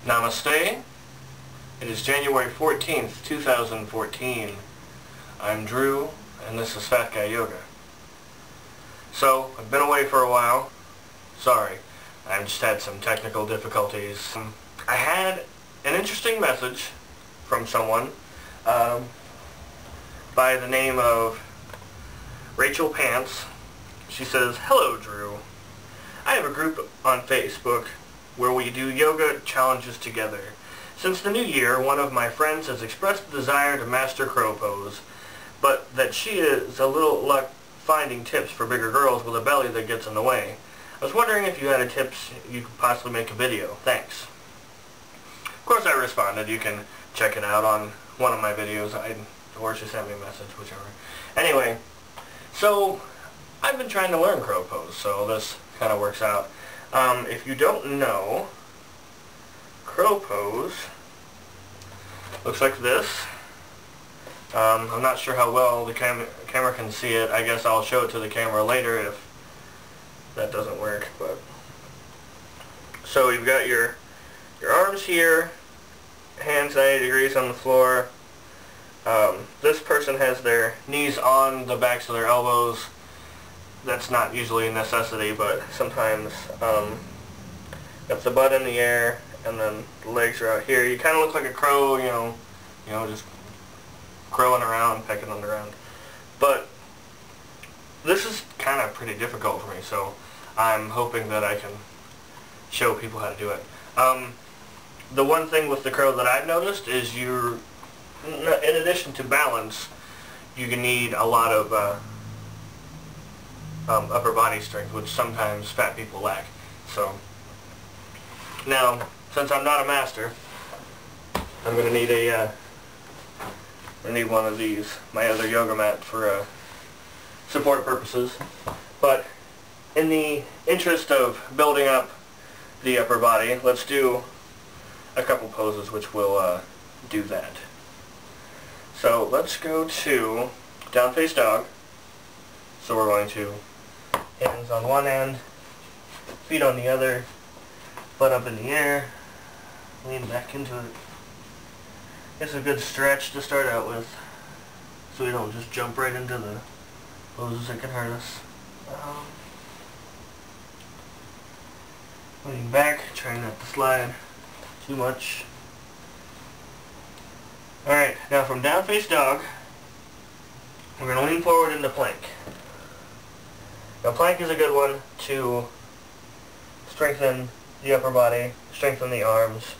Namaste. It is January 14th, 2014. I'm Drew, and this is Fat Guy Yoga. So, I've been away for a while. Sorry, I've just had some technical difficulties. I had an interesting message from someone by the name of Rachel Pants. She says, "Hello, Drew. I have a group on Facebook where we do yoga challenges together. Since the new year, one of my friends has expressed a desire to master crow pose, but that she is a little luck finding tips for bigger girls with a belly that gets in the way. I was wondering if you had a tips you could possibly make a video. Thanks." Of course I responded. You can check it out on one of my videos, or she sent me a message, whichever. Anyway, so I've been trying to learn crow pose, so this kind of works out. If you don't know, crow pose looks like this. I'm not sure how well the camera can see it. I guess I'll show it to the camera later if that doesn't work. But so you've got your arms here, hands 90 degrees on the floor. This person has their knees on the backs of their elbows. That's not usually a necessity, but sometimes got the butt in the air, and then the legs are out here. You kind of look like a crow, you know, just crowing around, pecking on the ground. But this is kind of pretty difficult for me, so I'm hoping that I can show people how to do it. The one thing with the crow that I've noticed is in addition to balance, you can need a lot of upper body strength, which sometimes fat people lack. So now, since I'm not a master, I'm going to need one of these, my other yoga mat, for support purposes. But in the interest of building up the upper body, let's do a couple poses which will do that. So let's go to down face dog. So we're going to hands on one end, feet on the other, butt up in the air, lean back into it. It's a good stretch to start out with, so we don't just jump right into the poses that can hurt us. Leaning back, trying not to slide too much. Alright, now from down face dog, we're going to lean forward into plank. Now plank is a good one to strengthen the upper body, strengthen the arms.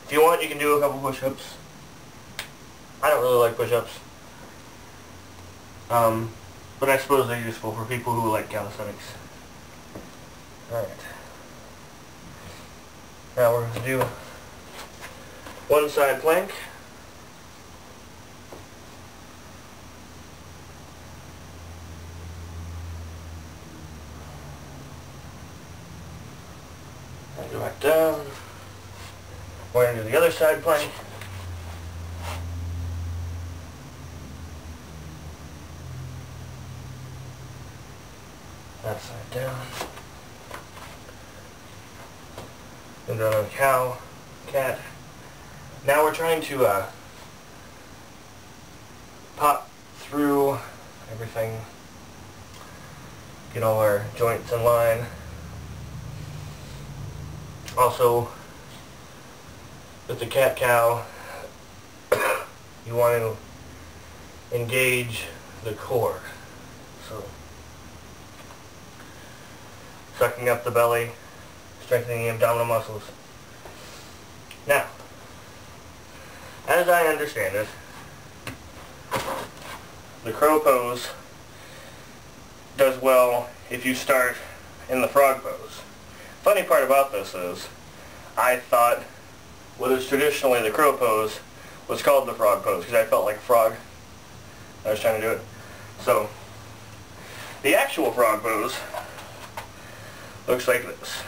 If you want, you can do a couple push-ups. I don't really like push-ups, but I suppose they're useful for people who like calisthenics. Alright. Now we're going to do one side plank. Go back down. We're going to do the other side plank. That side down. And then on cow, cat. Now we're trying to pop through everything, get all our joints in line. Also, with the cat-cow, you want to engage the core. So, sucking up the belly, strengthening the abdominal muscles. Now, as I understand it, the crow pose does well if you start in the frog pose. Funny part about this is, I thought what is traditionally the crow pose was called the frog pose because I felt like a frog. I was trying to do it. So, the actual frog pose looks like this.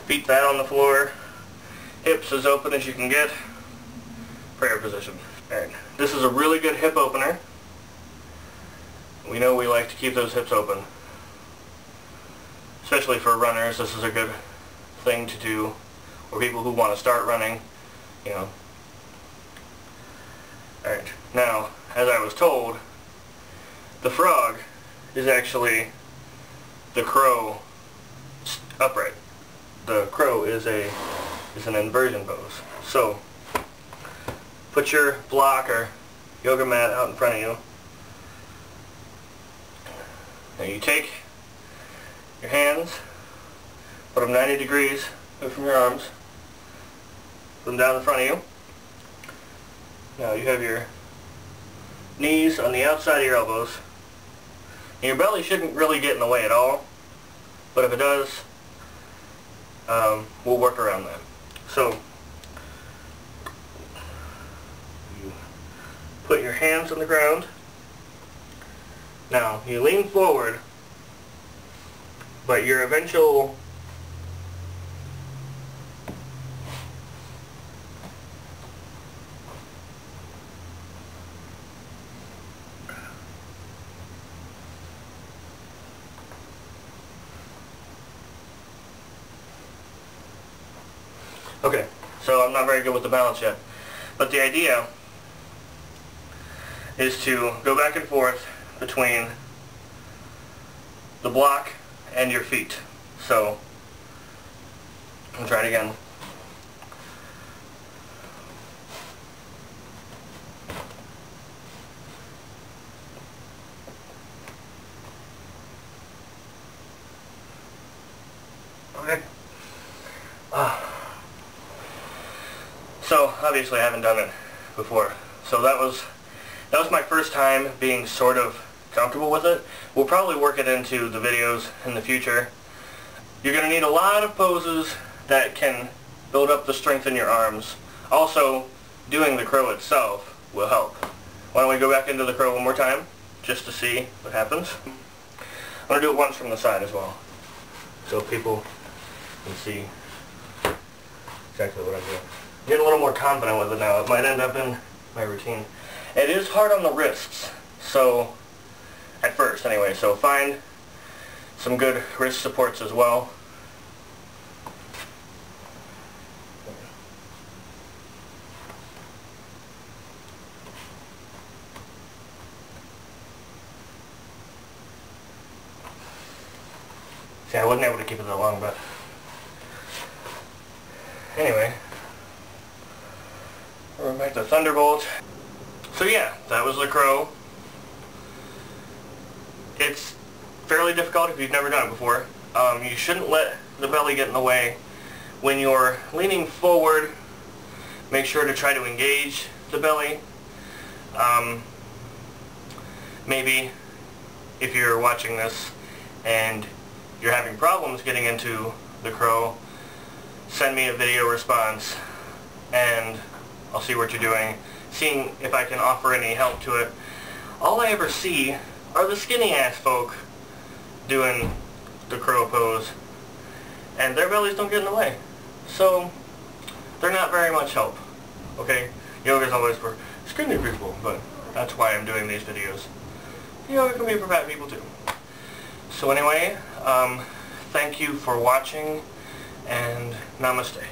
Feet flat on the floor, hips as open as you can get, prayer position. Alright, this is a really good hip opener. We know we like to keep those hips open. Especially for runners, this is a good thing to do, or people who want to start running, you know. Alright, now, as I was told, the frog is actually the crow upright. The crow is an inversion pose. So, put your block or yoga mat out in front of you. Now you take your hands, put them 90 degrees away from your arms, put them down in front of you. Now you have your knees on the outside of your elbows. And your belly shouldn't really get in the way at all, but if it does, we'll work around that. So, you put your hands on the ground. Now, you lean forward, but your eventual Okay, so I'm not very good with the balance yet, but the idea is to go back and forth between the block and your feet. So, I'll try it again. Okay. So, obviously I haven't done it before. So that was my first time being sort of comfortable with it. We'll probably work it into the videos in the future. You're going to need a lot of poses that can build up the strength in your arms. Also, doing the crow itself will help. Why don't we go back into the crow one more time, just to see what happens. I'm going to do it once from the side as well, so people can see exactly what I'm doing. I'm getting a little more confident with it now. It might end up in my routine. It is hard on the wrists, so at first anyway, so find some good wrist supports as well. See, I wasn't able to keep it that long, but anyway, we're back to Thunderbolt. So yeah, that was the crow. It's fairly difficult if you've never done it before. You shouldn't let the belly get in the way. When you're leaning forward, make sure to try to engage the belly. Maybe if you're watching this and you're having problems getting into the crow, send me a video response and I'll see what you're doing, seeing if I can offer any help to it. All I ever see are the skinny ass folk doing the crow pose, and their bellies don't get in the way. So they're not very much help. Okay? Yoga's always for skinny people, but that's why I'm doing these videos. Yoga can be for fat people too. So anyway, thank you for watching, and namaste.